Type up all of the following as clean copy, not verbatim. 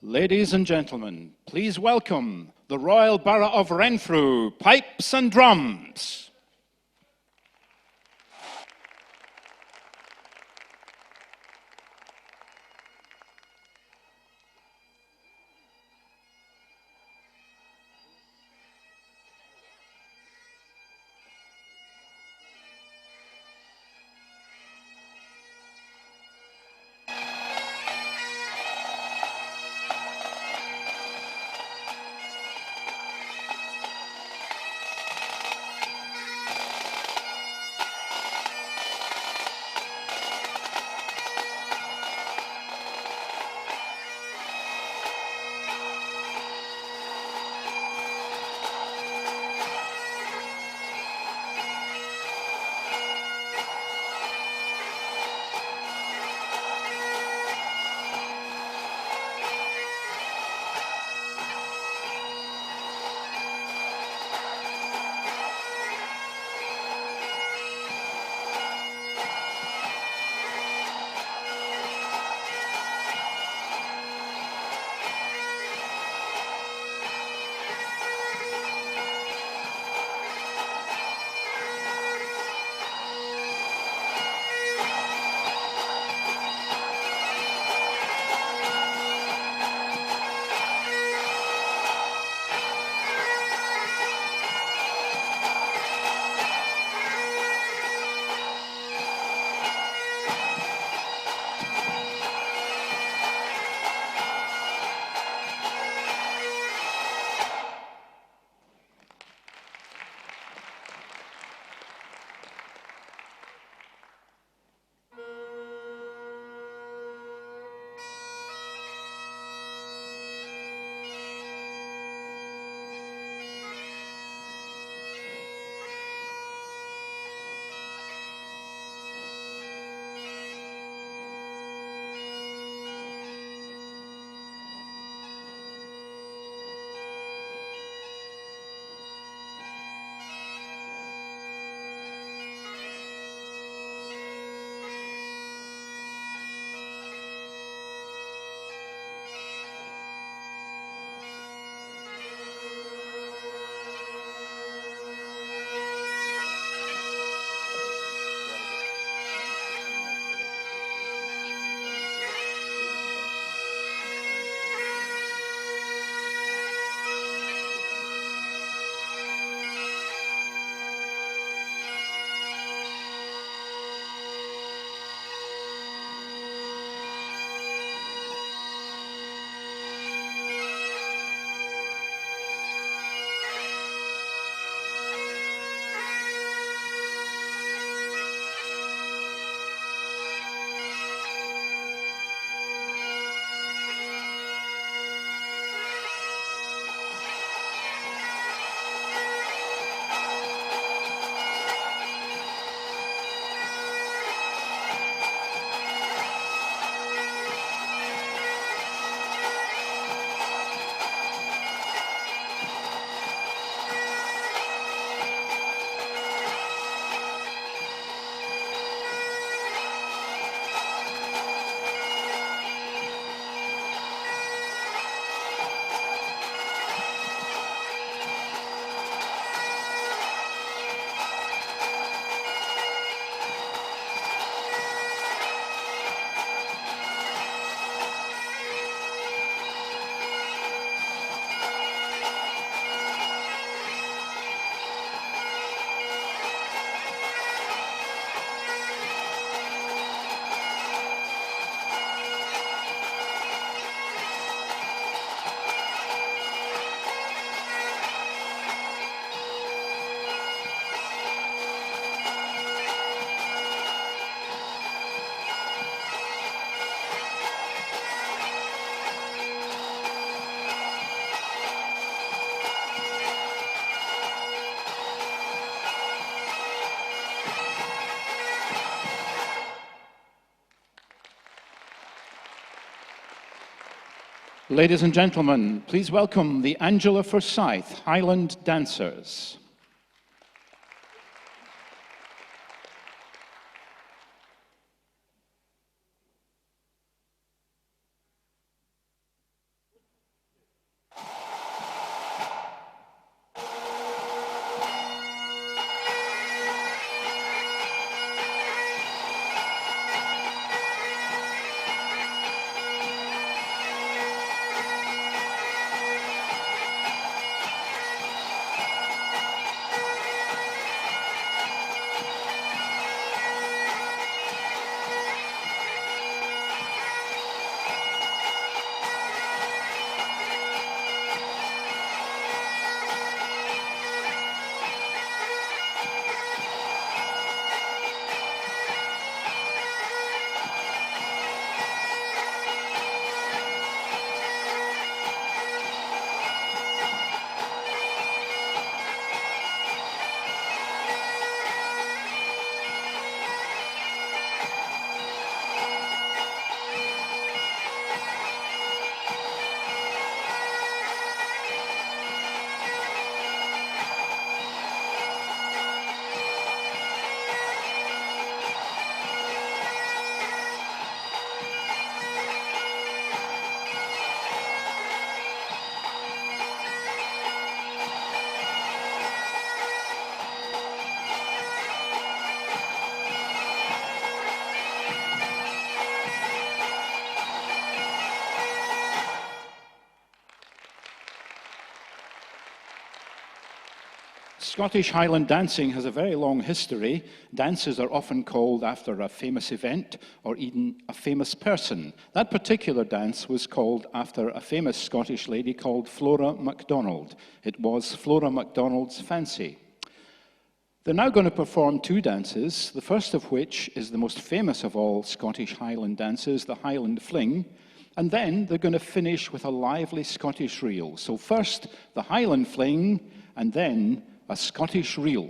Ladies and gentlemen, please welcome the Royal Borough of Renfrew, pipes and drums. Ladies and gentlemen, please welcome the Angela Forsyth Highland Dancers. Scottish Highland dancing has a very long history. Dances are often called after a famous event or even a famous person. That particular dance was called after a famous Scottish lady called Flora MacDonald. It was Flora MacDonald's fancy. They're now going to perform two dances, the first of which is the most famous of all Scottish Highland dances, the Highland Fling, and then they're going to finish with a lively Scottish reel. So first, the Highland Fling, and then a Scottish reel.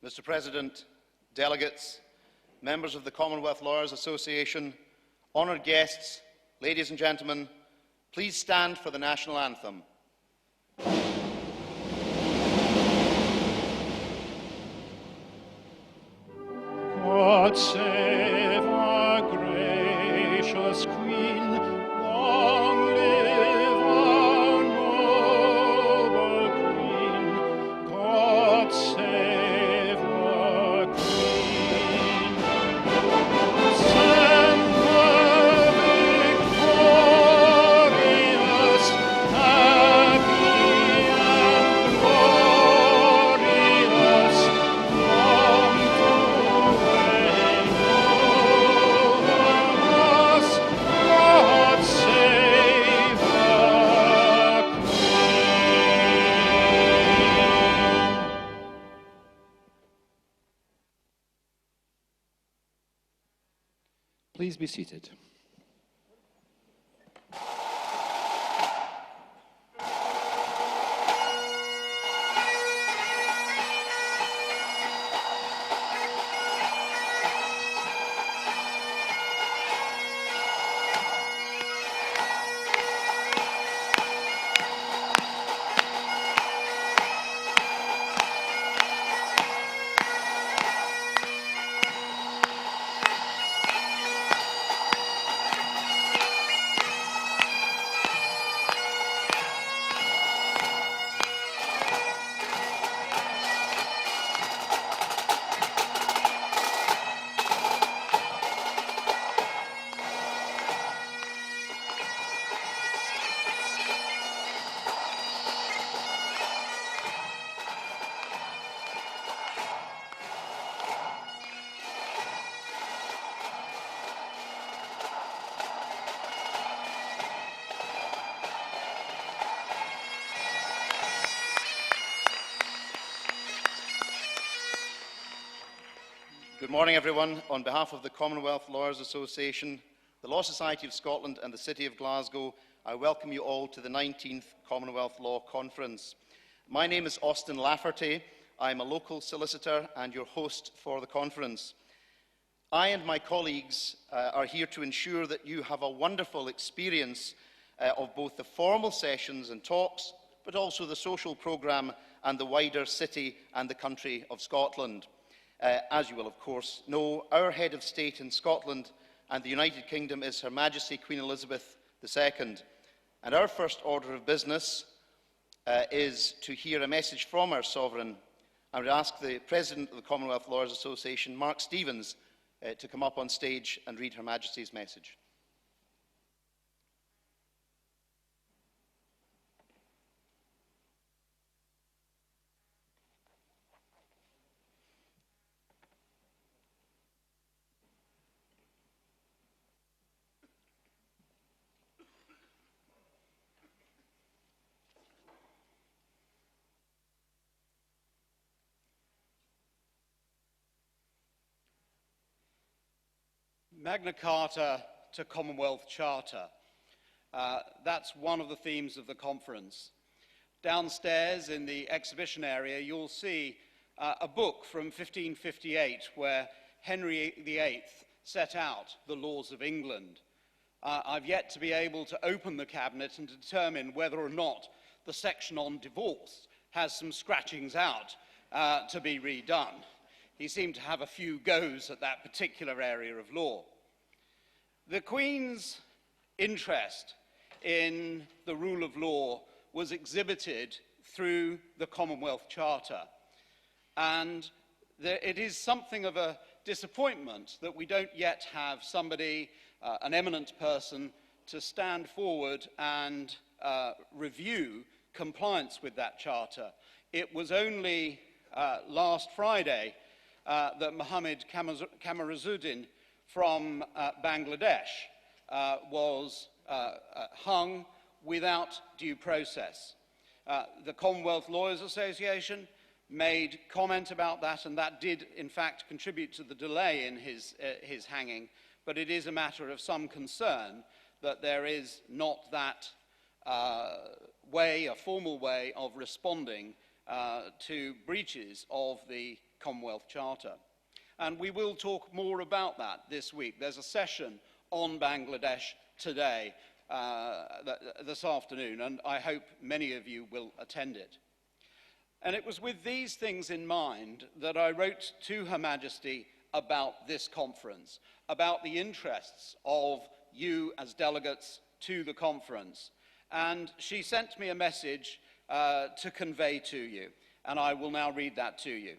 Mr. President, delegates, members of the Commonwealth Lawyers Association, honoured guests, ladies and gentlemen, please stand for the national anthem. God save our gracious Queen, long live our noble Queen. God save our Queen. Send her victorious, happy and glorious, long to reign over us. God save our Queen. Please be seated. Good morning, everyone. On behalf of the Commonwealth Lawyers Association, the Law Society of Scotland and the City of Glasgow, I welcome you all to the 19th Commonwealth Law Conference. My name is Austin Lafferty. I am a local solicitor and your host for the conference. I and my colleagues are here to ensure that you have a wonderful experience of both the formal sessions and talks, but also the social programme and the wider city and the country of Scotland. As you will of course know, our head of state in Scotland and the United Kingdom is Her Majesty Queen Elizabeth II. And our first order of business is to hear a message from our Sovereign. I would ask the President of the Commonwealth Lawyers Association, Mark Stevens, to come up on stage and read Her Majesty's message. Magna Carta to Commonwealth Charter. That's one of the themes of the conference. Downstairs in the exhibition area, you'll see a book from 1558 where Henry VIII set out the laws of England. I've yet to be able to open the cabinet and determine whether or not the section on divorce has some scratchings out to be redone. He seemed to have a few goes at that particular area of law. The Queen's interest in the rule of law was exhibited through the Commonwealth Charter. And it is something of a disappointment that we don't yet have somebody, an eminent person, to stand forward and review compliance with that charter. It was only last Friday that Mohammed Kamaruzzuddin from Bangladesh was hung without due process. The Commonwealth Lawyers Association made comment about that, and that did in fact contribute to the delay in his hanging, but it is a matter of some concern that there is not that a formal way of responding to breaches of the Commonwealth Charter. And we will talk more about that this week. There's a session on Bangladesh today, this afternoon, and I hope many of you will attend it. And it was with these things in mind that I wrote to Her Majesty about this conference, about the interests of you as delegates to the conference. And she sent me a message to convey to you, and I will now read that to you.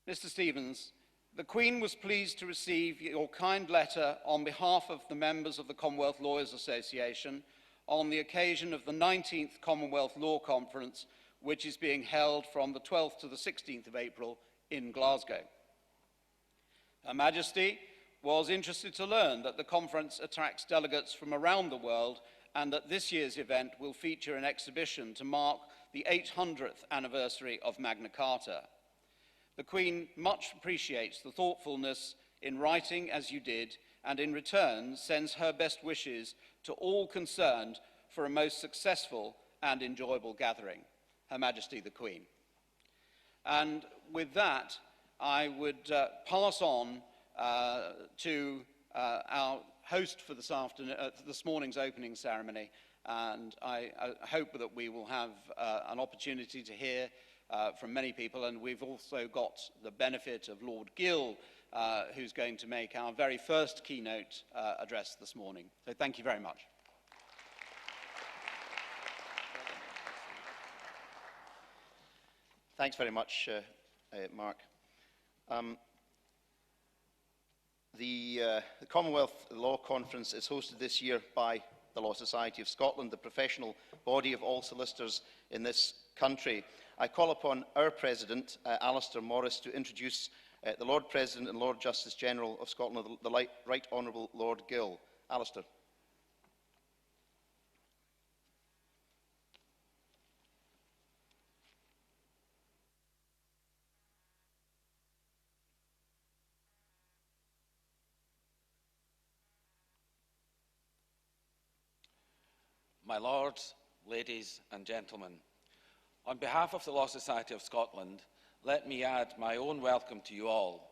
Mr. Stevens, the Queen was pleased to receive your kind letter on behalf of the members of the Commonwealth Lawyers Association on the occasion of the 19th Commonwealth Law Conference, which is being held from the 12th to the 16th of April in Glasgow. Her Majesty was interested to learn that the conference attracts delegates from around the world and that this year's event will feature an exhibition to mark the 800th anniversary of Magna Carta. The Queen much appreciates the thoughtfulness in writing as you did, and in return sends her best wishes to all concerned for a most successful and enjoyable gathering. Her Majesty the Queen. And with that, I would pass on to our host for this morning's opening ceremony, and I hope that we will have an opportunity to hear from many people, and we've also got the benefit of Lord Gill, who's going to make our very first keynote address this morning. So thank you very much. Thanks very much, Mark. The Commonwealth Law Conference is hosted this year by the Law Society of Scotland, the professional body of all solicitors in this country. I call upon our President, Alistair Morris, to introduce the Lord President and Lord Justice General of Scotland, the Right Honourable Lord Gill. Alistair. my lords, ladies and gentlemen, on behalf of the Law Society of Scotland, let me add my own welcome to you all.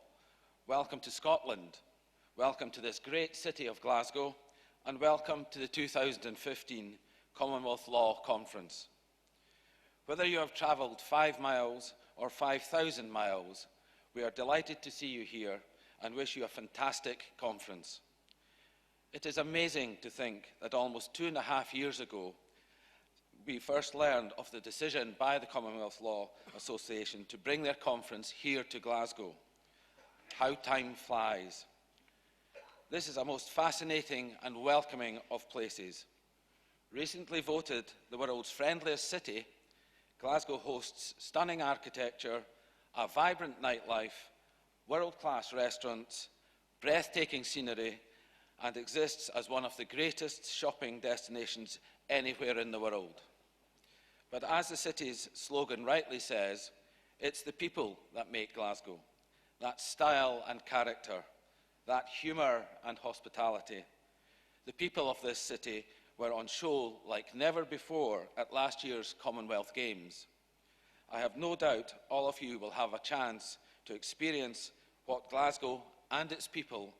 Welcome to Scotland, welcome to this great city of Glasgow, and welcome to the 2015 Commonwealth Law Conference. Whether you have travelled 5 miles or 5,000 miles, we are delighted to see you here and wish you a fantastic conference. It is amazing to think that almost 2.5 years ago, we first learned of the decision by the Commonwealth Law Association to bring their conference here to Glasgow. How time flies. This is a most fascinating and welcoming of places. Recently voted the world's friendliest city, Glasgow hosts stunning architecture, a vibrant nightlife, world-class restaurants, breathtaking scenery, and exists as one of the greatest shopping destinations anywhere in the world. But as the city's slogan rightly says, it's the people that make Glasgow, that style and character, that humour and hospitality. The people of this city were on show like never before at last year's Commonwealth Games. I have no doubt all of you will have a chance to experience what Glasgow and its people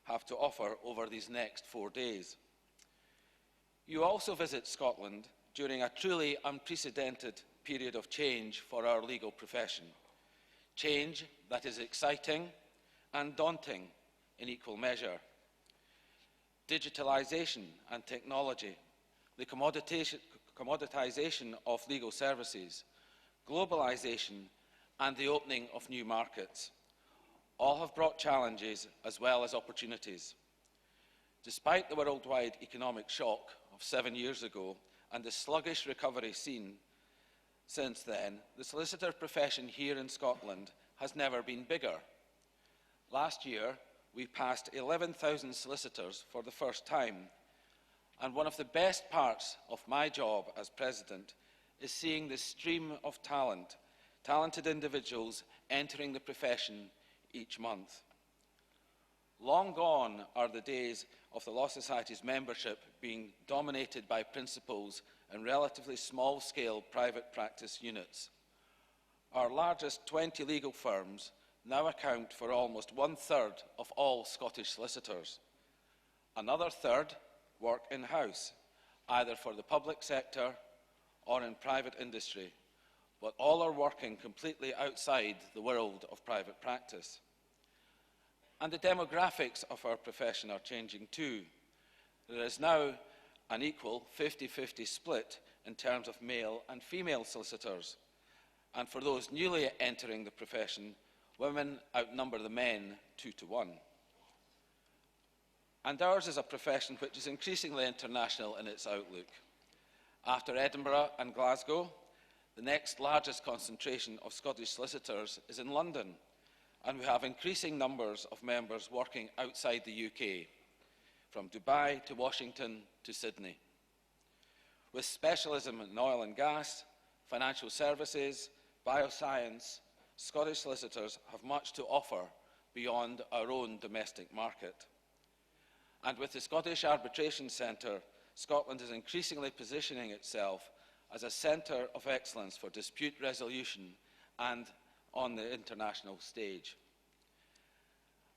have to offer over these next 4 days. You also visit Scotland during a truly unprecedented period of change for our legal profession. Change that is exciting and daunting in equal measure. Digitalisation and technology, the commoditisation of legal services, globalisation and the opening of new markets, all have brought challenges as well as opportunities. Despite the worldwide economic shock of 7 years ago and the sluggish recovery seen since then, the solicitor profession here in Scotland has never been bigger. Last year, we passed 11,000 solicitors for the first time, and one of the best parts of my job as president is seeing the stream of talented individuals entering the profession each month. Long gone are the days of the Law Society's membership being dominated by principals and relatively small-scale private practice units. Our largest 20 legal firms now account for almost 1/3 of all Scottish solicitors. Another third work in-house, either for the public sector or in private industry, but all are working completely outside the world of private practice. And the demographics of our profession are changing too. There is now an equal 50-50 split in terms of male and female solicitors. And for those newly entering the profession, women outnumber the men 2-to-1. And ours is a profession which is increasingly international in its outlook. After Edinburgh and Glasgow, the next largest concentration of Scottish solicitors is in London, and we have increasing numbers of members working outside the UK, from Dubai to Washington to Sydney. With specialism in oil and gas, financial services, bioscience, Scottish solicitors have much to offer beyond our own domestic market. And with the Scottish Arbitration Centre, Scotland is increasingly positioning itself as a centre of excellence for dispute resolution and on the international stage.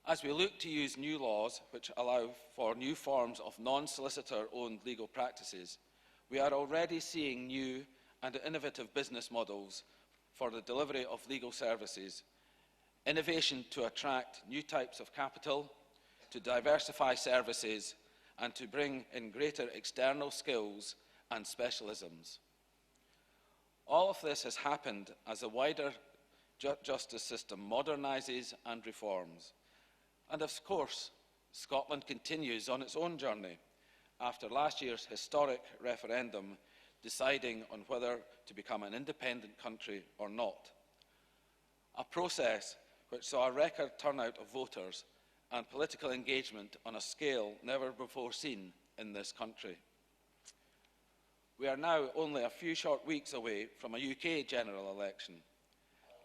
As we look to use new laws which allow for new forms of non-solicitor-owned legal practices, we are already seeing new and innovative business models for the delivery of legal services, innovation to attract new types of capital, to diversify services, and to bring in greater external skills and specialisms. All of this has happened as the wider justice system modernises and reforms. And of course, Scotland continues on its own journey after last year's historic referendum deciding on whether to become an independent country or not. A process which saw a record turnout of voters and political engagement on a scale never before seen in this country. We are now only a few short weeks away from a UK general election,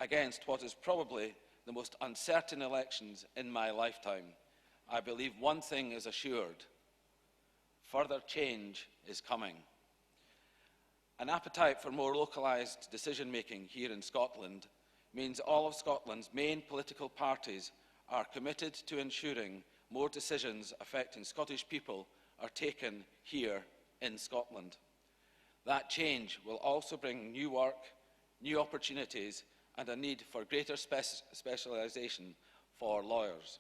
against what is probably the most uncertain elections in my lifetime. I believe one thing is assured: further change is coming. An appetite for more localised decision-making here in Scotland means all of Scotland's main political parties are committed to ensuring more decisions affecting Scottish people are taken here in Scotland. That change will also bring new work, new opportunities, and a need for greater specialisation for lawyers.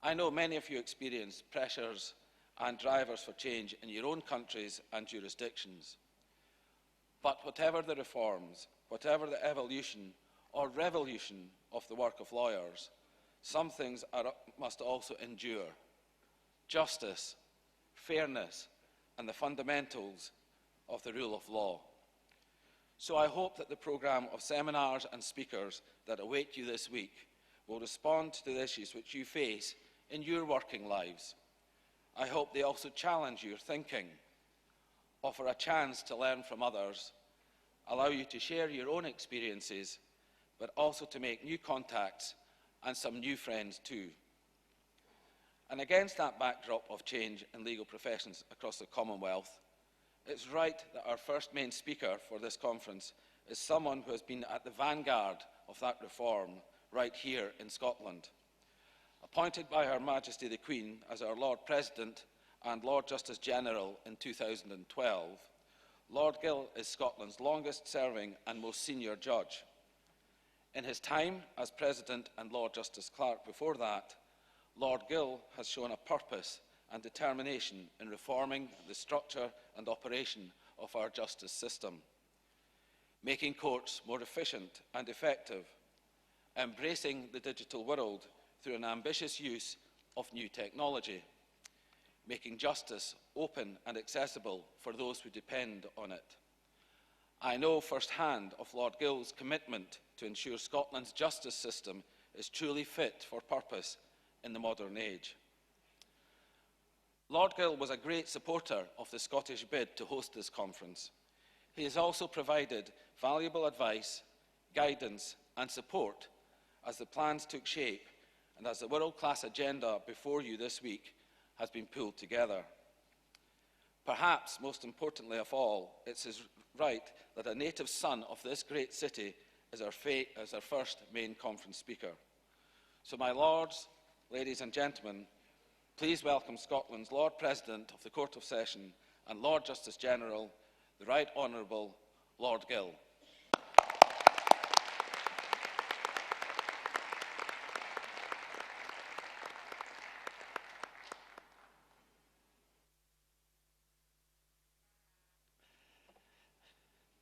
I know many of you experience pressures and drivers for change in your own countries and jurisdictions. But whatever the reforms, whatever the evolution or revolution of the work of lawyers, some things must also endure. Justice, fairness, and the fundamentals of the rule of law. So I hope that the programme of seminars and speakers that await you this week will respond to the issues which you face in your working lives. I hope they also challenge your thinking, offer a chance to learn from others, allow you to share your own experiences, but also to make new contacts and some new friends too. And against that backdrop of change in legal professions across the Commonwealth, it's right that our first main speaker for this conference is someone who has been at the vanguard of that reform right here in Scotland. Appointed by Her Majesty the Queen as our Lord President and Lord Justice General in 2012, Lord Gill is Scotland's longest-serving and most senior judge. In his time as President and Lord Justice Clerk before that, Lord Gill has shown a purpose and determination in reforming the structure and operation of our justice system, making courts more efficient and effective, embracing the digital world through an ambitious use of new technology, making justice open and accessible for those who depend on it. I know firsthand of Lord Gill's commitment to ensure Scotland's justice system is truly fit for purpose in the modern age. Lord Gill was a great supporter of the Scottish bid to host this conference. He has also provided valuable advice, guidance and support as the plans took shape and as the world-class agenda before you this week has been pulled together. Perhaps most importantly of all, it's right that a native son of this great city is our first main conference speaker. So my lords, ladies and gentlemen, please welcome Scotland's Lord President of the Court of Session and Lord Justice General, the Right Honourable Lord Gill.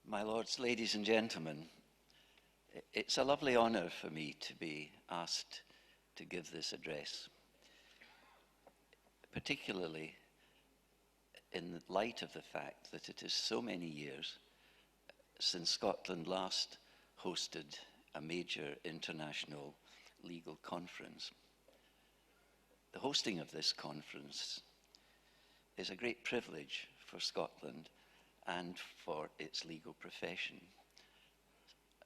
My lords, ladies and gentlemen, it's a lovely honour for me to be asked to give this address, particularly in light of the fact that it is so many years since Scotland last hosted a major international legal conference. The hosting of this conference is a great privilege for Scotland and for its legal profession.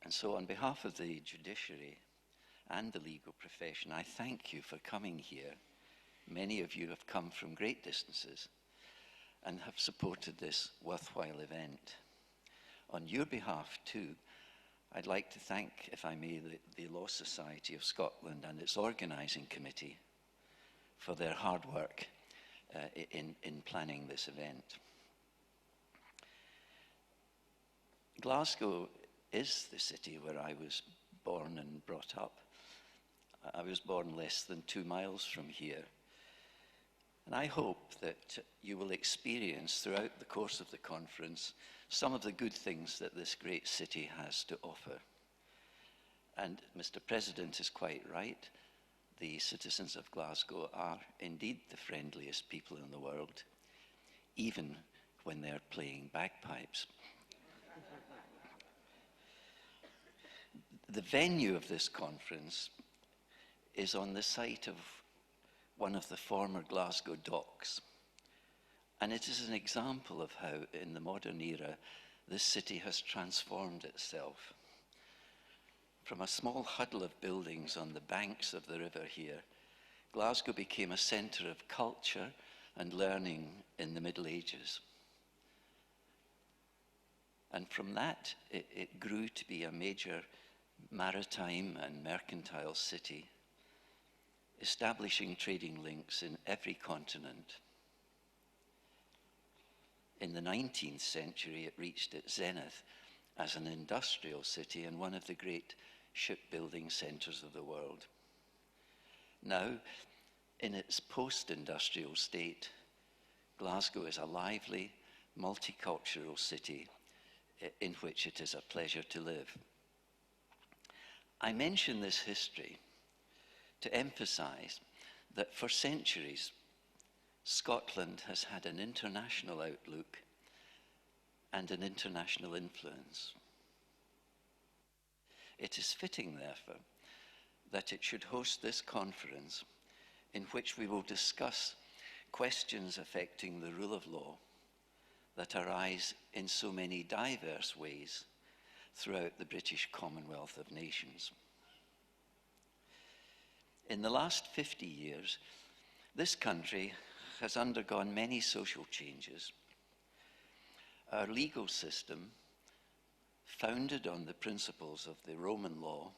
And so on behalf of the judiciary and the legal profession, I thank you for coming here. Many of you have come from great distances and have supported this worthwhile event. On your behalf too, I'd like to thank, if I may, the Law Society of Scotland and its organising committee for their hard work in planning this event. Glasgow is the city where I was born and brought up. I was born less than 2 miles from here. And I hope that you will experience throughout the course of the conference some of the good things that this great city has to offer. And Mr. President is quite right. The citizens of Glasgow are indeed the friendliest people in the world, even when they're playing bagpipes. The venue of this conference is on the site of one of the former Glasgow docks. And it is an example of how, in the modern era, this city has transformed itself. From a small huddle of buildings on the banks of the river here, Glasgow became a centre of culture and learning in the Middle Ages. And from that, it grew to be a major maritime and mercantile city, establishing trading links in every continent. In the 19th century, it reached its zenith as an industrial city and one of the great shipbuilding centres of the world. Now, in its post-industrial state, Glasgow is a lively, multicultural city in which it is a pleasure to live. I mention this history to emphasise that for centuries, Scotland has had an international outlook and an international influence. It is fitting, therefore, that it should host this conference in which we will discuss questions affecting the rule of law that arise in so many diverse ways throughout the British Commonwealth of Nations. In the last 50 years, this country has undergone many social changes. Our legal system, founded on the principles of the Roman law,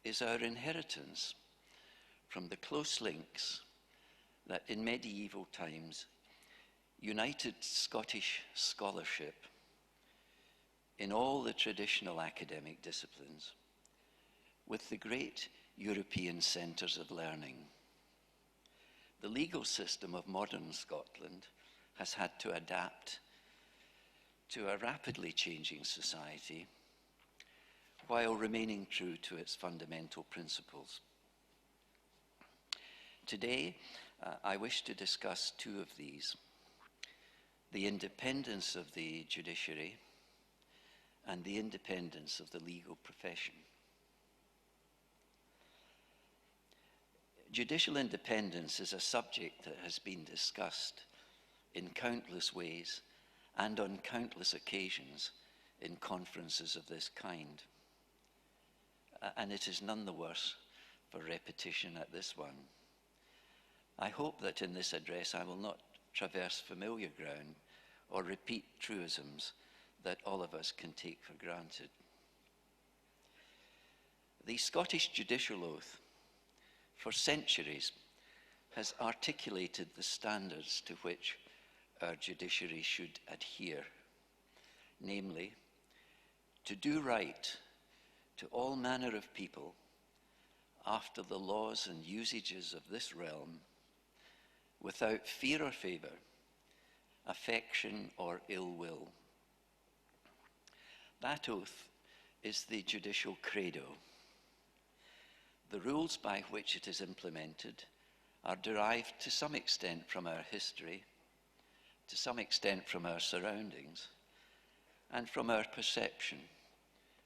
is our inheritance from the close links that in medieval times united Scottish scholarship in all the traditional academic disciplines with the great European centres of learning. The legal system of modern Scotland has had to adapt to a rapidly changing society while remaining true to its fundamental principles. Today, I wish to discuss two of these: the independence of the judiciary and the independence of the legal profession. Judicial independence is a subject that has been discussed in countless ways and on countless occasions in conferences of this kind. And it is none the worse for repetition at this one. I hope that in this address I will not traverse familiar ground or repeat truisms that all of us can take for granted. The Scottish judicial oath for centuries has articulated the standards to which our judiciary should adhere, namely, to do right to all manner of people after the laws and usages of this realm, without fear or favour, affection or ill will. That oath is the judicial credo. The rules by which it is implemented are derived to some extent from our history, to some extent from our surroundings, and from our perception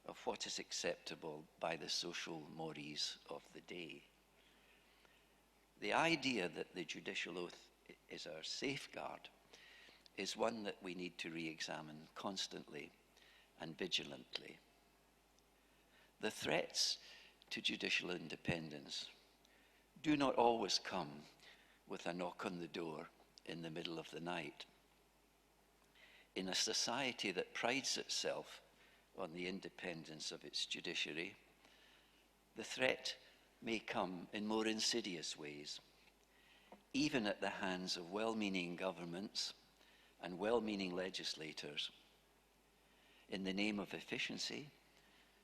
of what is acceptable by the social mores of the day. The idea that the judicial oath is our safeguard is one that we need to re-examine constantly and vigilantly. The threats to judicial independence do not always come with a knock on the door in the middle of the night. In a society that prides itself on the independence of its judiciary, the threat may come in more insidious ways, even at the hands of well-meaning governments and well-meaning legislators, in the name of efficiency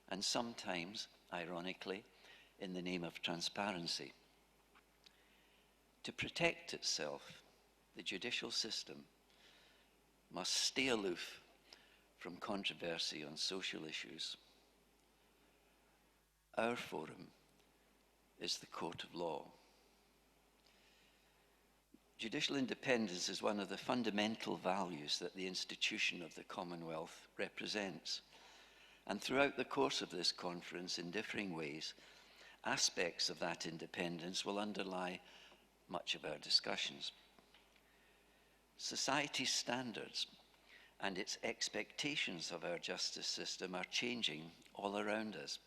and sometimes, ironically, in the name of transparency. To protect itself, the judicial system must stay aloof from controversy on social issues. Our forum is the court of law. Judicial independence is one of the fundamental values that the institution of the Commonwealth represents. And throughout the course of this conference, in differing ways, aspects of that independence will underlie much of our discussions. Society's standards and its expectations of our justice system are changing all around us,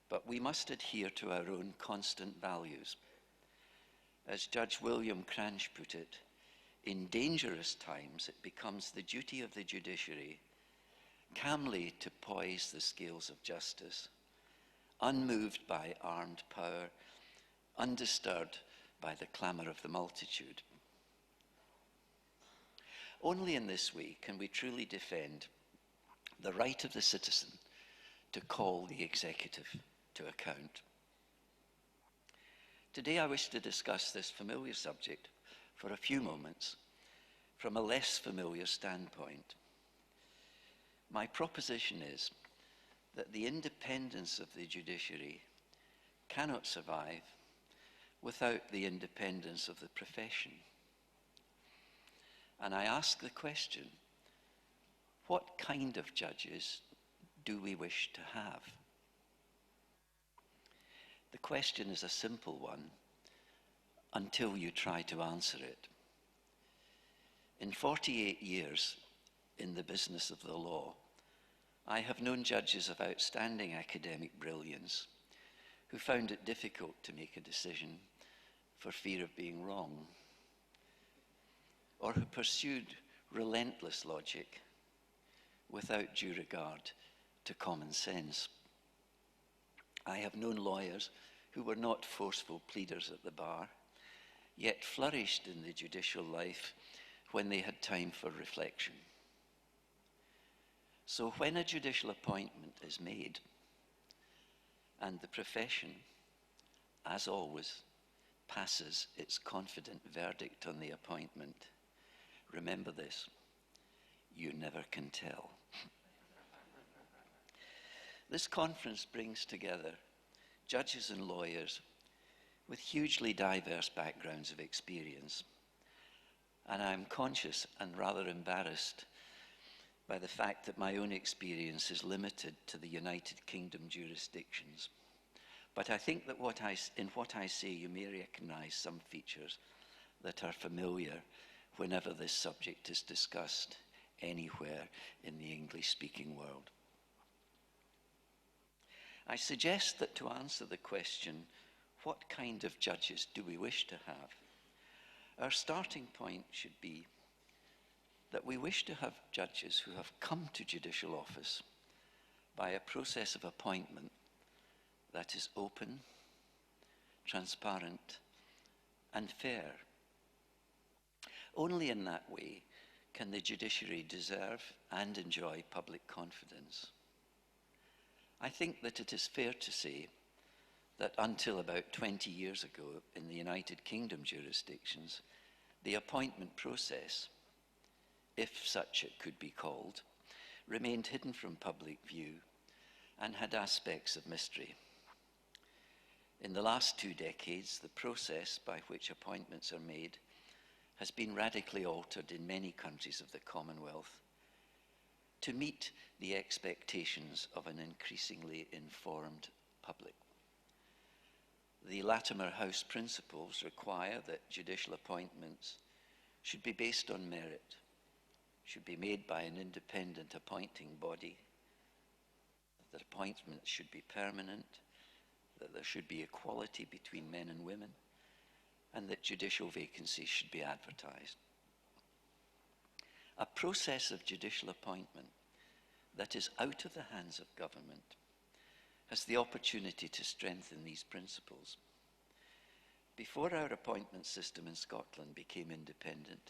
but we must adhere to our own constant values. As Judge William Cranch put it, in dangerous times it becomes the duty of the judiciary calmly to poise the scales of justice, unmoved by armed power, undisturbed by the clamour of the multitude. Only in this way can we truly defend the right of the citizen to call the executive to account. Today I wish to discuss this familiar subject for a few moments from a less familiar standpoint. My proposition is that the independence of the judiciary cannot survive without the independence of the profession. And I ask the question, what kind of judges do we wish to have? The question is a simple one until you try to answer it. In 48 years in the business of the law, I have known judges of outstanding academic brilliance who found it difficult to make a decision for fear of being wrong, or who pursued relentless logic without due regard to common sense. I have known lawyers who were not forceful pleaders at the bar, yet flourished in the judicial life when they had time for reflection. So when a judicial appointment is made, and the profession, as always, passes its confident verdict on the appointment, remember this: you never can tell. This conference brings together judges and lawyers with hugely diverse backgrounds of experience, and I am conscious and rather embarrassed by the fact that my own experience is limited to the United Kingdom jurisdictions. But I think that in what I say you may recognize some features that are familiar whenever this subject is discussed anywhere in the English-speaking world. I suggest that to answer the question, what kind of judges do we wish to have, our starting point should be that we wish to have judges who have come to judicial office by a process of appointment that is open, transparent, and fair. Only in that way can the judiciary deserve and enjoy public confidence. I think that it is fair to say that until about 20 years ago in the United Kingdom jurisdictions, the appointment process, if such it could be called, remained hidden from public view and had aspects of mystery. In the last 2 decades, the process by which appointments are made has been radically altered in many countries of the Commonwealth to meet the expectations of an increasingly informed public. The Latimer House principles require that judicial appointments should be based on merit, should be made by an independent appointing body, that appointments should be permanent, that there should be equality between men and women, and that judicial vacancies should be advertised. A process of judicial appointment that is out of the hands of government has the opportunity to strengthen these principles. Before our appointment system in Scotland became independent,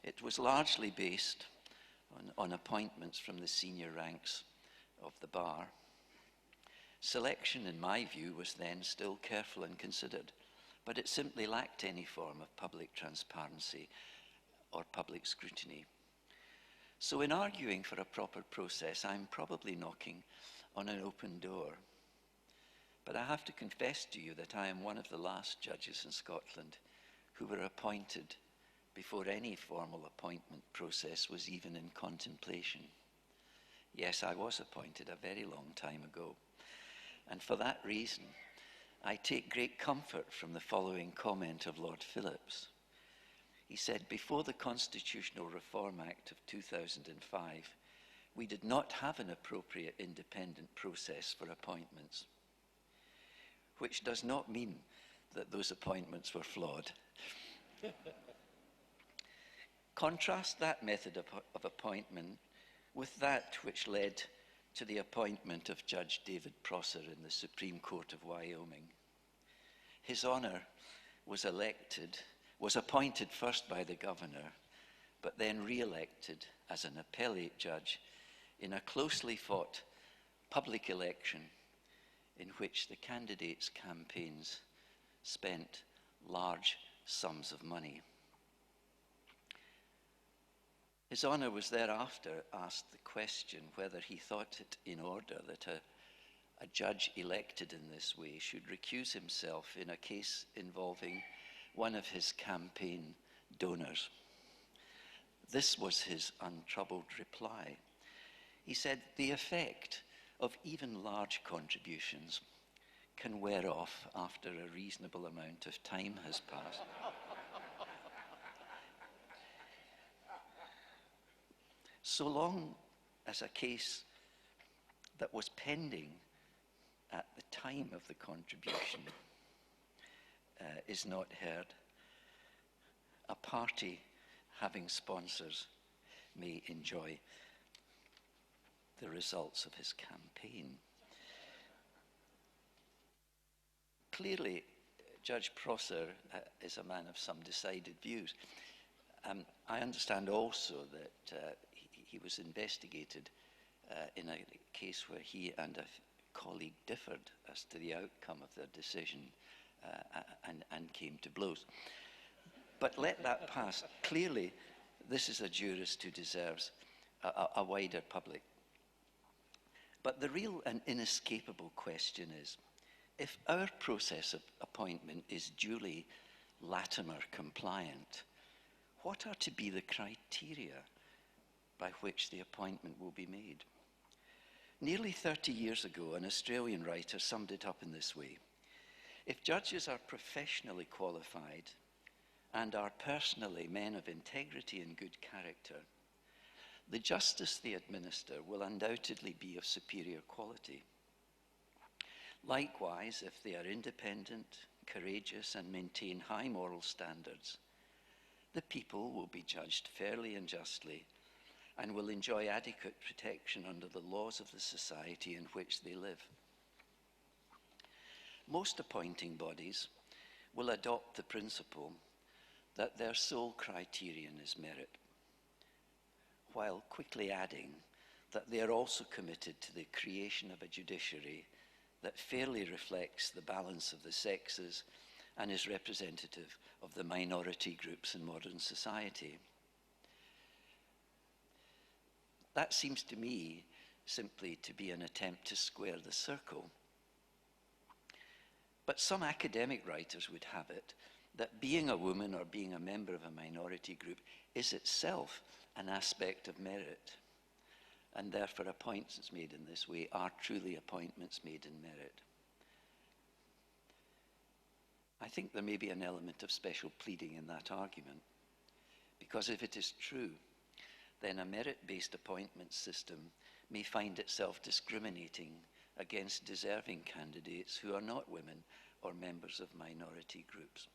it was largely based on appointments from the senior ranks of the bar. Selection, in my view, was then still careful and considered, but it simply lacked any form of public transparency or public scrutiny. So in arguing for a proper process, I'm probably knocking on an open door. But I have to confess to you that I am one of the last judges in Scotland who were appointed before any formal appointment process was even in contemplation. Yes, I was appointed a very long time ago. And for that reason, I take great comfort from the following comment of Lord Phillips. He said, before the Constitutional Reform Act of 2005, we did not have an appropriate independent process for appointments, which does not mean that those appointments were flawed. Contrast that method of appointment with that which led to the appointment of Judge David Prosser in the Supreme Court of Wyoming. His Honour was appointed first by the Governor, but then re-elected as an appellate judge in a closely fought public election in which the candidates' campaigns spent large sums of money. His Honour was thereafter asked the question whether he thought it in order that a judge elected in this way should recuse himself in a case involving one of his campaign donors. This was his untroubled reply. He said, "The effect of even large contributions can wear off after a reasonable amount of time has passed." So long as a case that was pending at the time of the contribution is not heard, a party having sponsors may enjoy the results of his campaign. Clearly, Judge Prosser is a man of some decided views. I understand also that he was investigated in a case where he and a colleague differed as to the outcome of their decision and came to blows. But let that pass. Clearly, this is a jurist who deserves a wider public. But the real and inescapable question is, if our process of appointment is duly Latimer compliant, what are to be the criteria by which the appointment will be made? Nearly 30 years ago, an Australian writer summed it up in this way: if judges are professionally qualified and are personally men of integrity and good character, the justice they administer will undoubtedly be of superior quality. Likewise, if they are independent, courageous, and maintain high moral standards, the people will be judged fairly and justly and will enjoy adequate protection under the laws of the society in which they live. Most appointing bodies will adopt the principle that their sole criterion is merit, while quickly adding that they are also committed to the creation of a judiciary that fairly reflects the balance of the sexes and is representative of the minority groups in modern society. That seems to me simply to be an attempt to square the circle. But some academic writers would have it that being a woman or being a member of a minority group is itself an aspect of merit, and therefore appointments made in this way are truly appointments made in merit. I think there may be an element of special pleading in that argument, because if it is true, then a merit-based appointment system may find itself discriminating against deserving candidates who are not women or members of minority groups.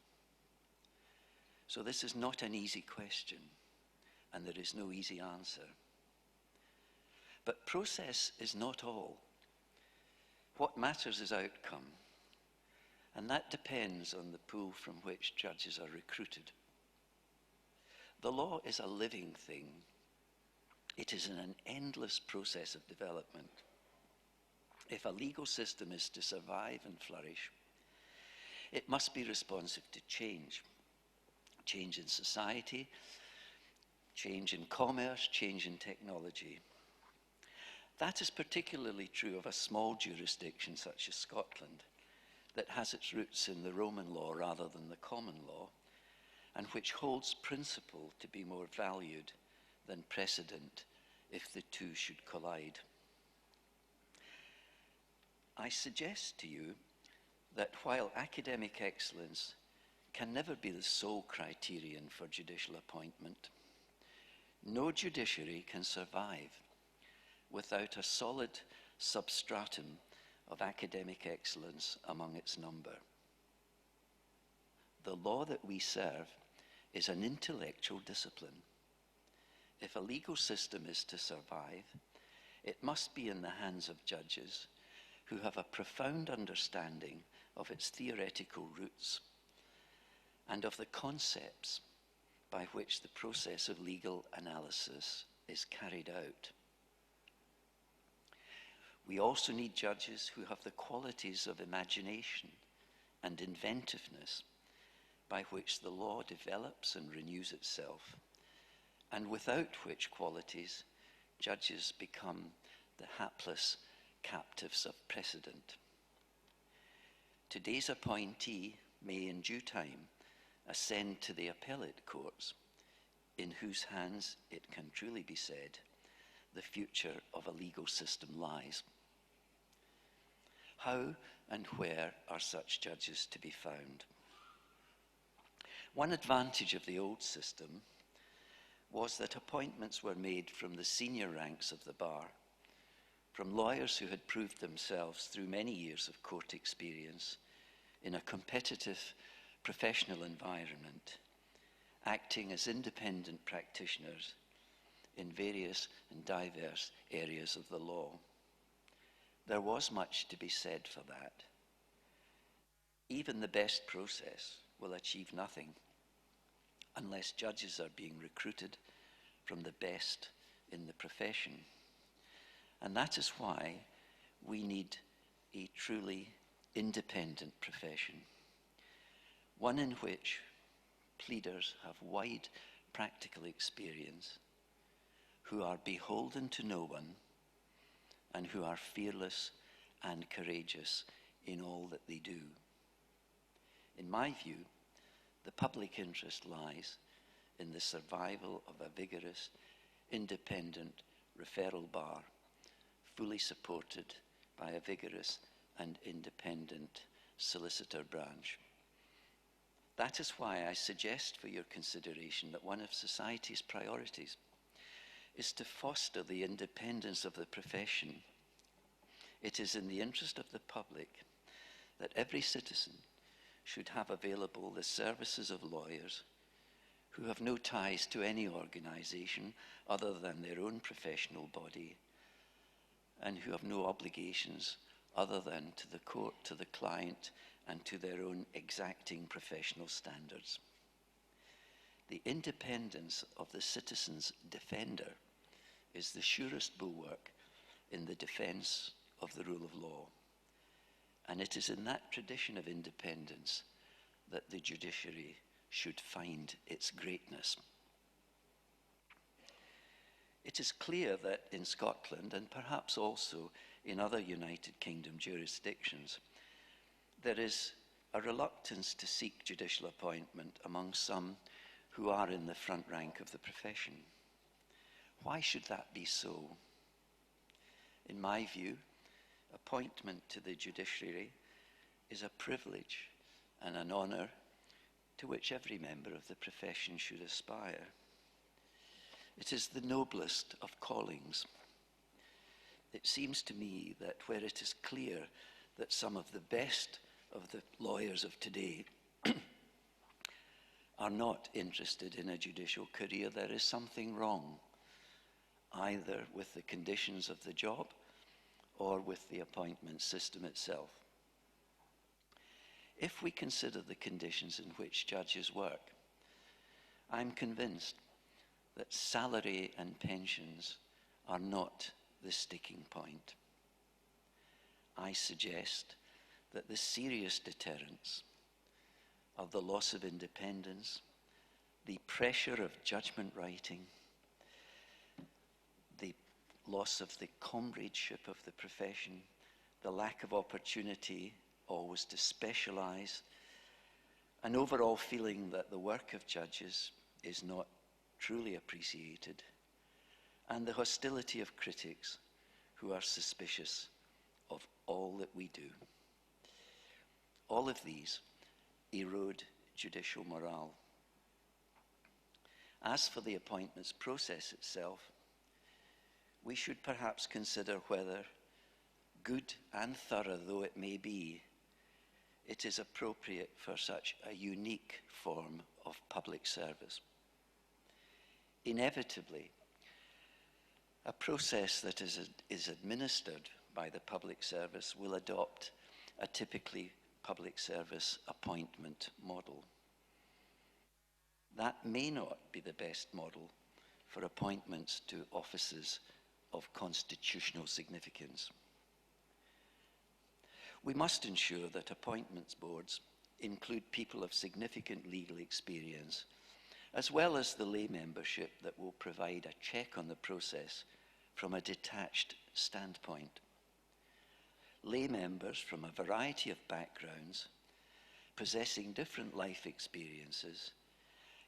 So this is not an easy question, and there is no easy answer. But process is not all. What matters is outcome, and that depends on the pool from which judges are recruited. The law is a living thing. It is in an endless process of development. If a legal system is to survive and flourish, it must be responsive to change. Change in society, change in commerce, change in technology. That is particularly true of a small jurisdiction such as Scotland, that has its roots in the Roman law rather than the common law, and which holds principle to be more valued than precedent if the two should collide. I suggest to you that while academic excellence can never be the sole criterion for judicial appointment, no judiciary can survive without a solid substratum of academic excellence among its number. The law that we serve is an intellectual discipline. If a legal system is to survive, it must be in the hands of judges who have a profound understanding of its theoretical roots and of the concepts by which the process of legal analysis is carried out. We also need judges who have the qualities of imagination and inventiveness by which the law develops and renews itself, and without which qualities judges become the hapless captives of precedent. Today's appointee may in due time ascend to the appellate courts, in whose hands it can truly be said the future of a legal system lies. How and where are such judges to be found? One advantage of the old system was that appointments were made from the senior ranks of the bar, from lawyers who had proved themselves through many years of court experience in a competitive professional environment, acting as independent practitioners in various and diverse areas of the law. There was much to be said for that. Even the best process will achieve nothing unless judges are being recruited from the best in the profession. And that is why we need a truly independent profession, one in which pleaders have wide practical experience, who are beholden to no one, and who are fearless and courageous in all that they do. In my view, the public interest lies in the survival of a vigorous, independent referral bar, fully supported by a vigorous and independent solicitor branch. That is why I suggest for your consideration that one of society's priorities is to foster the independence of the profession. It is in the interest of the public that every citizen should have available the services of lawyers who have no ties to any organization other than their own professional body, and who have no obligations other than to the court, to the client, and to their own exacting professional standards. The independence of the citizen's defender is the surest bulwark in the defense of the rule of law. And it is in that tradition of independence that the judiciary should find its greatness. It is clear that in Scotland, and perhaps also in other United Kingdom jurisdictions, there is a reluctance to seek judicial appointment among some who are in the front rank of the profession. Why should that be so? In my view, appointment to the judiciary is a privilege and an honour to which every member of the profession should aspire. It is the noblest of callings. It seems to me that where it is clear that some of the best of the lawyers of today are not interested in a judicial career, there is something wrong, either with the conditions of the job or with the appointment system itself. If we consider the conditions in which judges work, I'm convinced that salary and pensions are not the sticking point. I suggest that the serious deterrents of the loss of independence, the pressure of judgment writing, the loss of the comradeship of the profession, the lack of opportunity always to specialize, an overall feeling that the work of judges is not truly appreciated, and the hostility of critics who are suspicious of all that we do. All of these erode judicial morale. As for the appointments process itself, we should perhaps consider whether, good and thorough though it may be, it is appropriate for such a unique form of public service. Inevitably, A process that is administered by the public service will adopt a typically public service appointment model. That may not be the best model for appointments to offices of constitutional significance. We must ensure that appointments boards include people of significant legal experience, as well as the lay membership that will provide a check on the process from a detached standpoint. Lay members from a variety of backgrounds, possessing different life experiences,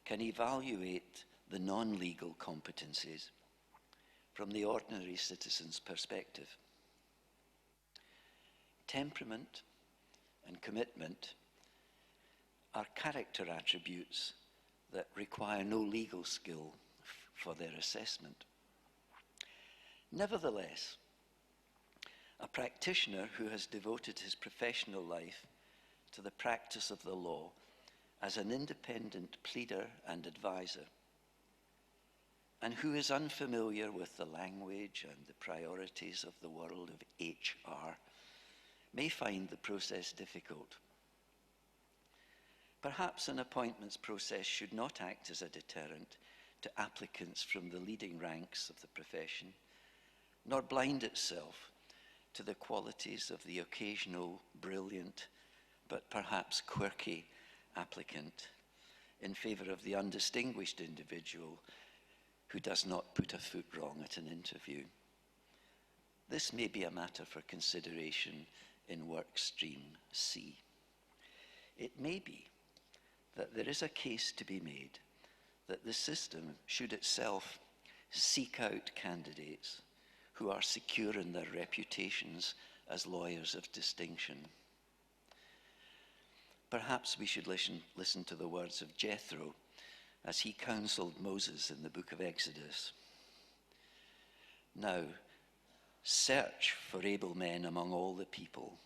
can evaluate the non-legal competencies from the ordinary citizen's perspective. Temperament and commitment are character attributes that require no legal skill for their assessment. Nevertheless, a practitioner who has devoted his professional life to the practice of the law as an independent pleader and advisor, and who is unfamiliar with the language and the priorities of the world of HR, may find the process difficult. Perhaps an appointments process should not act as a deterrent to applicants from the leading ranks of the profession, nor blind itself to the qualities of the occasional brilliant but perhaps quirky applicant in favour of the undistinguished individual who does not put a foot wrong at an interview. This may be a matter for consideration in work stream C. It may be that there is a case to be made that the system should itself seek out candidates who are secure in their reputations as lawyers of distinction. Perhaps we should listen to the words of Jethro as he counseled Moses in the book of Exodus. Now, search for able men among all the people,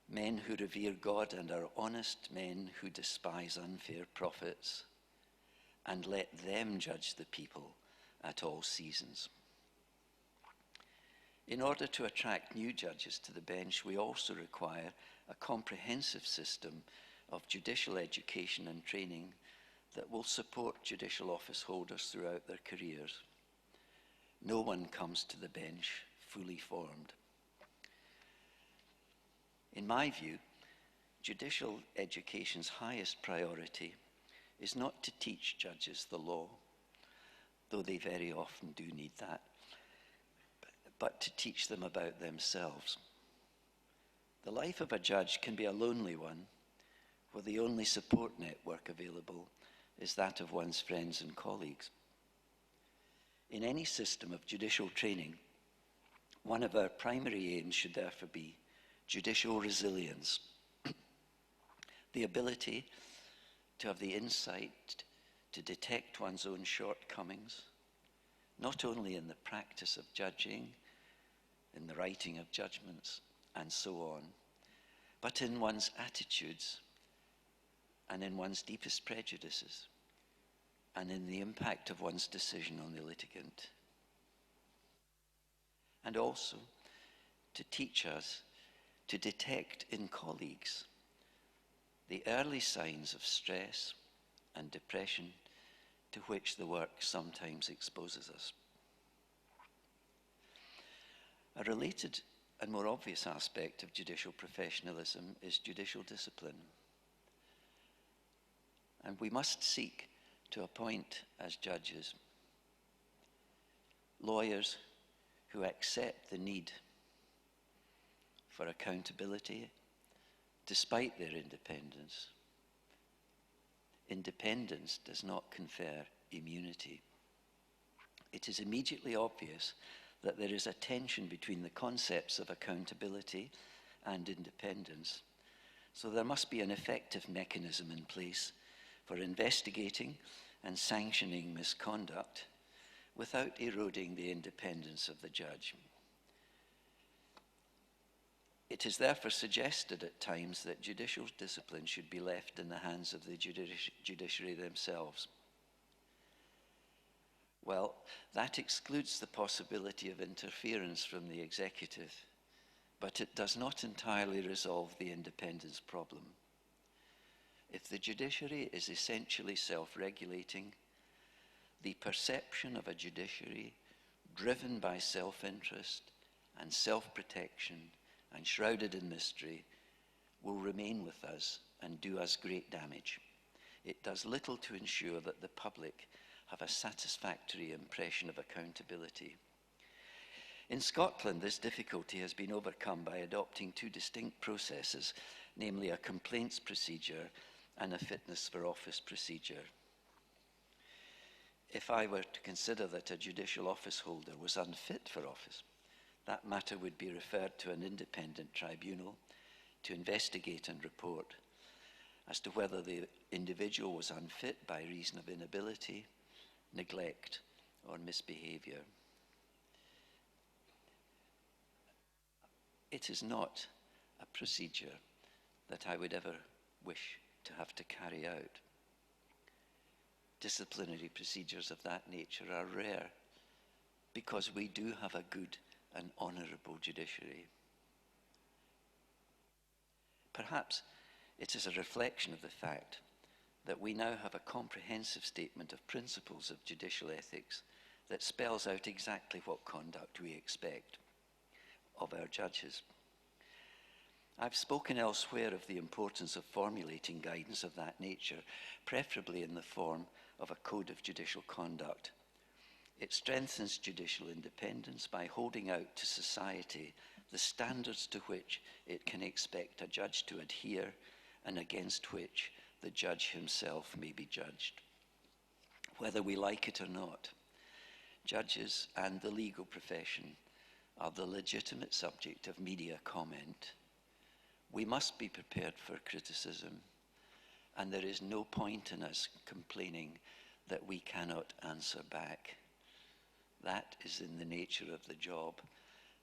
men who revere God and are honest men who despise unfair profits, and let them judge the people at all seasons. In order to attract new judges to the bench, we also require a comprehensive system of judicial education and training that will support judicial office holders throughout their careers. No one comes to the bench fully formed. In my view, judicial education's highest priority is not to teach judges the law, though they very often do need that, but to teach them about themselves. The life of a judge can be a lonely one, where the only support network available is that of one's friends and colleagues. In any system of judicial training, one of our primary aims should therefore be judicial resilience, the ability to have the insight to detect one's own shortcomings, not only in the practice of judging, in the writing of judgments, and so on, but in one's attitudes and in one's deepest prejudices and in the impact of one's decision on the litigant. And also to teach us to detect in colleagues the early signs of stress and depression to which the work sometimes exposes us. A related and more obvious aspect of judicial professionalism is judicial discipline. And we must seek to appoint as judges lawyers who accept the need for accountability despite their independence. Independence does not confer immunity. It is immediately obvious that there is a tension between the concepts of accountability and independence. So there must be an effective mechanism in place for investigating and sanctioning misconduct without eroding the independence of the judge. It is therefore suggested at times that judicial discipline should be left in the hands of the judiciary themselves. Well, that excludes the possibility of interference from the executive, but it does not entirely resolve the independence problem. If the judiciary is essentially self-regulating, the perception of a judiciary driven by self-interest and self-protection and shrouded in mystery will remain with us and do us great damage. It does little to ensure that the public have a satisfactory impression of accountability. In Scotland, this difficulty has been overcome by adopting two distinct processes, namely a complaints procedure and a fitness for office procedure. If I were to consider that a judicial office holder was unfit for office, that matter would be referred to an independent tribunal to investigate and report as to whether the individual was unfit by reason of inability, neglect, or misbehavior. It is not a procedure that I would ever wish to have to carry out. Disciplinary procedures of that nature are rare because we do have a good and honourable judiciary. Perhaps it is a reflection of the fact that we now have a comprehensive statement of principles of judicial ethics that spells out exactly what conduct we expect of our judges. I've spoken elsewhere of the importance of formulating guidance of that nature, preferably in the form of a code of judicial conduct. It strengthens judicial independence by holding out to society the standards to which it can expect a judge to adhere and against which the judge himself may be judged. Whether we like it or not, judges and the legal profession are the legitimate subject of media comment. We must be prepared for criticism, and there is no point in us complaining that we cannot answer back. That is in the nature of the job,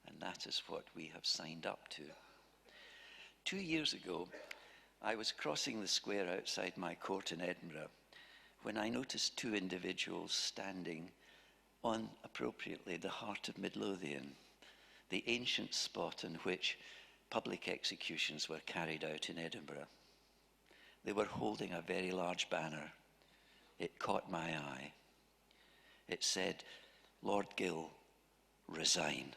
and that is what we have signed up to. 2 years ago, I was crossing the square outside my court in Edinburgh when I noticed two individuals standing on, appropriately, the heart of Midlothian, the ancient spot in which public executions were carried out in Edinburgh. They were holding a very large banner. It caught my eye. It said, "Lord Gill, resign."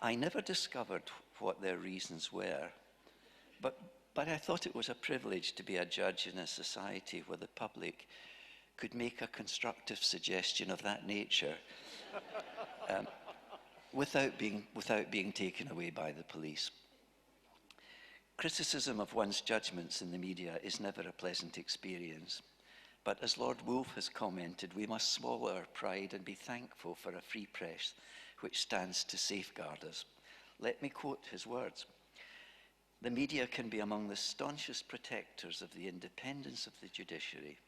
I never discovered what their reasons were, but I thought it was a privilege to be a judge in a society where the public could make a constructive suggestion of that nature without being taken away by the police. Criticism of one's judgments in the media is never a pleasant experience, but as Lord Wolfe has commented, we must swallow our pride and be thankful for a free press which stands to safeguard us. Let me quote his words. "The media can be among the staunchest protectors of the independence of the judiciary.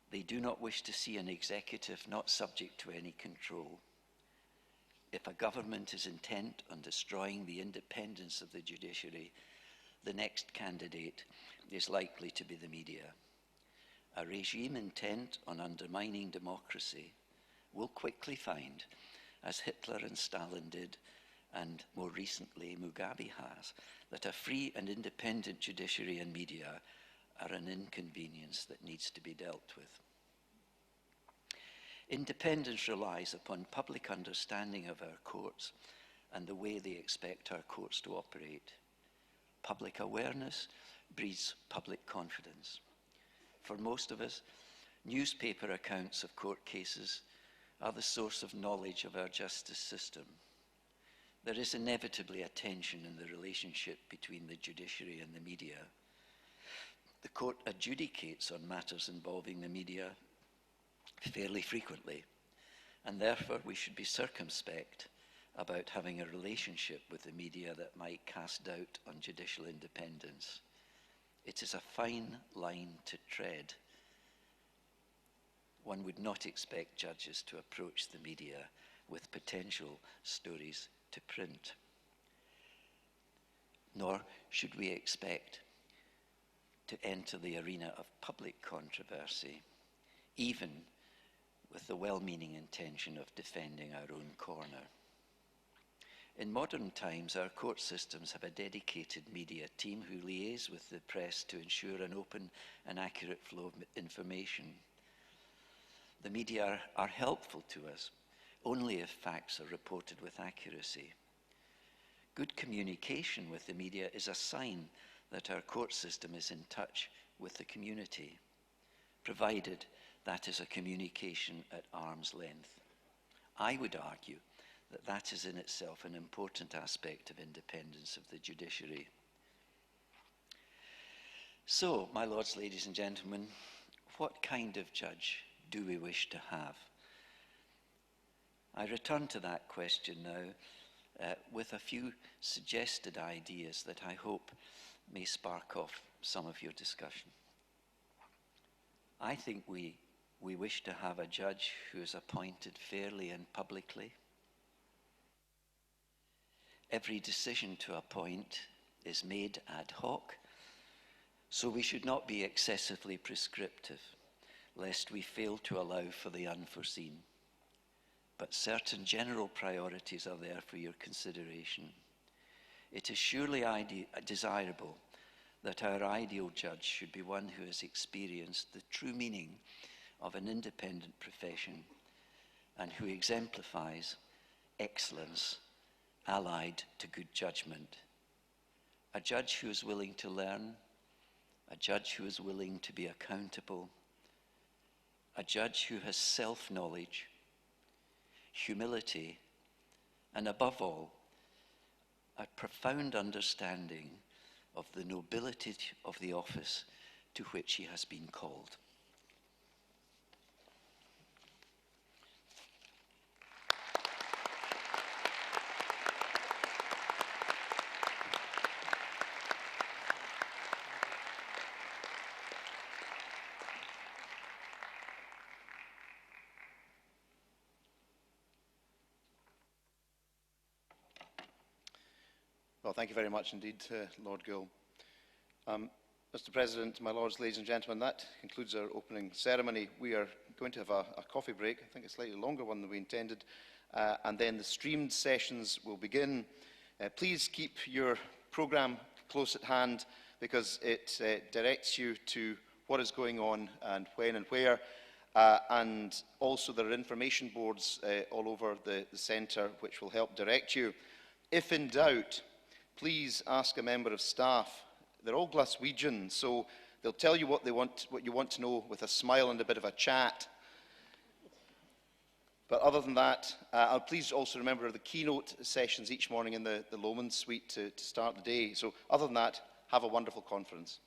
They do not wish to see an executive not subject to any control. If a government is intent on destroying the independence of the judiciary, the next candidate is likely to be the media. A regime intent on undermining democracy will quickly find, as Hitler and Stalin did, and more recently Mugabe has, that a free and independent judiciary and media are an inconvenience that needs to be dealt with. Independence relies upon public understanding of our courts and the way they expect our courts to operate. Public awareness breeds public confidence. For most of us, newspaper accounts of court cases are the source of knowledge of our justice system. There is inevitably a tension in the relationship between the judiciary and the media. The court adjudicates on matters involving the media fairly frequently, and therefore we should be circumspect about having a relationship with the media that might cast doubt on judicial independence. It is a fine line to tread. One would not expect judges to approach the media with potential stories to print. Nor should we expect to enter the arena of public controversy, even with the well-meaning intention of defending our own corner. In modern times, our court systems have a dedicated media team who liaise with the press to ensure an open and accurate flow of information. The media are helpful to us only if facts are reported with accuracy. Good communication with the media is a sign that our court system is in touch with the community, provided that is a communication at arm's length. I would argue that that is in itself an important aspect of independence of the judiciary. So, my lords, ladies and gentlemen, what kind of judge do we wish to have? I return to that question now with a few suggested ideas that I hope may spark off some of your discussion. I think we wish to have a judge who is appointed fairly and publicly. Every decision to appoint is made ad hoc, so we should not be excessively prescriptive, lest we fail to allow for the unforeseen. But certain general priorities are there for your consideration. It is surely desirable that our ideal judge should be one who has experienced the true meaning of an independent profession and who exemplifies excellence allied to good judgment. A judge who is willing to learn, a judge who is willing to be accountable, a judge who has self-knowledge, humility, and above all, a profound understanding of the nobility of the office to which he has been called. Well, thank you very much indeed, Lord Gill. Mr. President, my lords, ladies and gentlemen, that concludes our opening ceremony. We are going to have a coffee break, I think a slightly longer one than we intended, and then the streamed sessions will begin. Please keep your programme close at hand because it directs you to what is going on and when and where. And also there are information boards all over the centre which will help direct you. If in doubt, please ask a member of staff. They're all Glaswegian, so they'll tell you what you want to know with a smile and a bit of a chat. But other than that, I'll please also remember the keynote sessions each morning in the Lomond Suite to start the day. So other than that, have a wonderful conference.